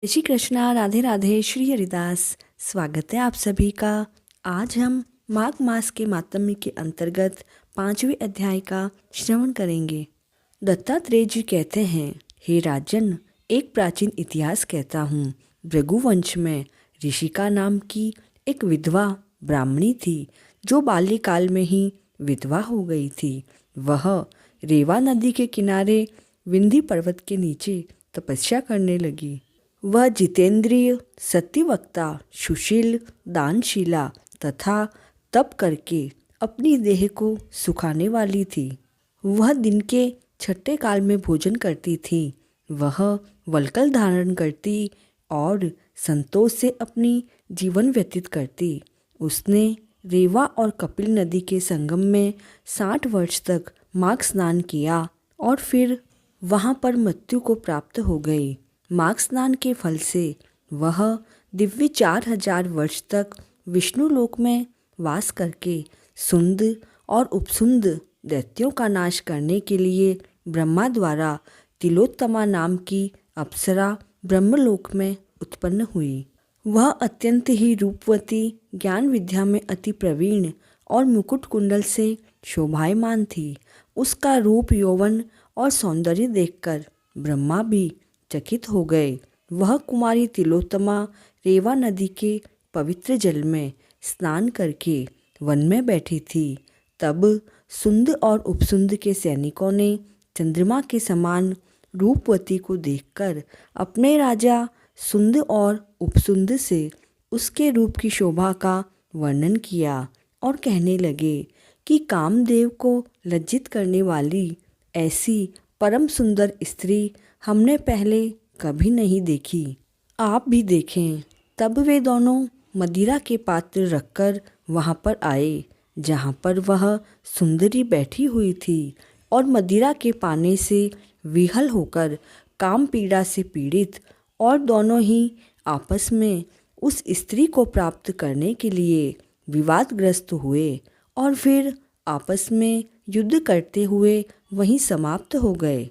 जय श्री कृष्णा, राधे राधे, श्री हरिदास। स्वागत है आप सभी का। आज हम माघ मास के मातम्य के अंतर्गत 5वें अध्याय का श्रवण करेंगे। दत्तात्रेय जी कहते हैं, हे राजन, एक प्राचीन इतिहास कहता हूँ। भृगुवंश में ऋषिका नाम की एक विधवा ब्राह्मणी थी, जो बाल्यकाल में ही विधवा हो गई थी। वह रेवा नदी के किनारे विंध्य पर्वत के नीचे तपस्या करने लगी। वह जितेंद्रिय, सत्यवक्ता, सुशील, दानशीला तथा तप करके अपनी देह को सुखाने वाली थी। वह दिन के छठे काल में भोजन करती थी। वह वल्कल धारण करती और संतोष से अपनी जीवन व्यतीत करती। उसने रेवा और कपिल नदी के संगम में 60 वर्ष तक माघ स्नान किया और फिर वहाँ पर मृत्यु को प्राप्त हो गई। माघ स्नान के फल से वह दिव्य 4000 वर्ष तक विष्णु लोक में वास करके सुंद और उपसुंद दैत्यों का नाश करने के लिए ब्रह्मा द्वारा तिलोत्तमा नाम की अप्सरा ब्रह्मलोक में उत्पन्न हुई। वह अत्यंत ही रूपवती, ज्ञान विद्या में अति प्रवीण और मुकुट कुंडल से शोभायमान थी। उसका रूप, यौवन और सौंदर्य देखकर ब्रह्मा भी चकित हो गए। वह कुमारी तिलोत्तमा रेवा नदी के पवित्र जल में स्नान करके वन में बैठी थी। तब सुंद और उपसुंद के सैनिकों ने चंद्रमा के समान रूपवती को देखकर अपने राजा सुंद और उपसुंद से उसके रूप की शोभा का वर्णन किया और कहने लगे कि कामदेव को लज्जित करने वाली ऐसी परम सुंदर स्त्री हमने पहले कभी नहीं देखी। आप भी देखें। तब वे दोनों मदिरा के पात्र रखकर वहाँ पर आए, जहाँ पर वह सुंदरी बैठी हुई थी, और मदिरा के पाने से विहल होकर काम पीड़ा से पीड़ित और दोनों ही आपस में उस स्त्री को प्राप्त करने के लिए विवादग्रस्त हुए और फिर आपस में युद्ध करते हुए वहीं समाप्त हो गए।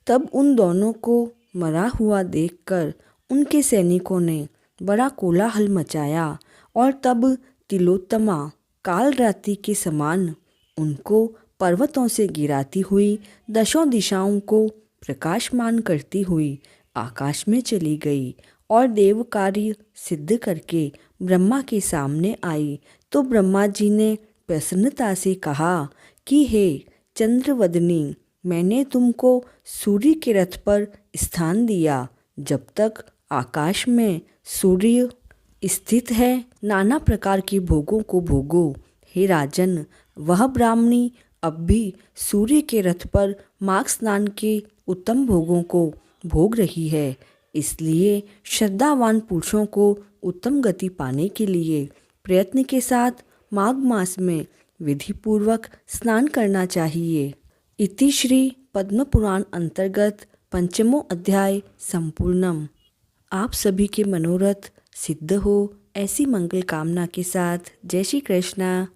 तब उन दोनों को मरा हुआ देखकर उनके सैनिकों ने बड़ा कोलाहल मचाया और तब तिलोत्तमा काल रात्रि के समान उनको पर्वतों से गिराती हुई दशों दिशाओं को प्रकाशमान करती हुई आकाश में चली गई और देव कार्य सिद्ध करके ब्रह्मा के सामने आई। तो ब्रह्मा जी ने प्रसन्नता से कहा कि हे चंद्रवदनी, मैंने तुमको सूर्य के रथ पर स्थान दिया। जब तक आकाश में सूर्य स्थित है, नाना प्रकार के भोगों को भोगो। हे राजन, वह ब्राह्मणी अब भी सूर्य के रथ पर माघ स्नान के उत्तम भोगों को भोग रही है। इसलिए श्रद्धावान पुरुषों को उत्तम गति पाने के लिए प्रयत्न के साथ माघ मास में विधिपूर्वक स्नान करना चाहिए। इति श्री पद्म पुराण अंतर्गत 5वां अध्याय संपूर्णम। आप सभी के मनोरथ सिद्ध हो, ऐसी मंगल कामना के साथ जय श्री कृष्णा।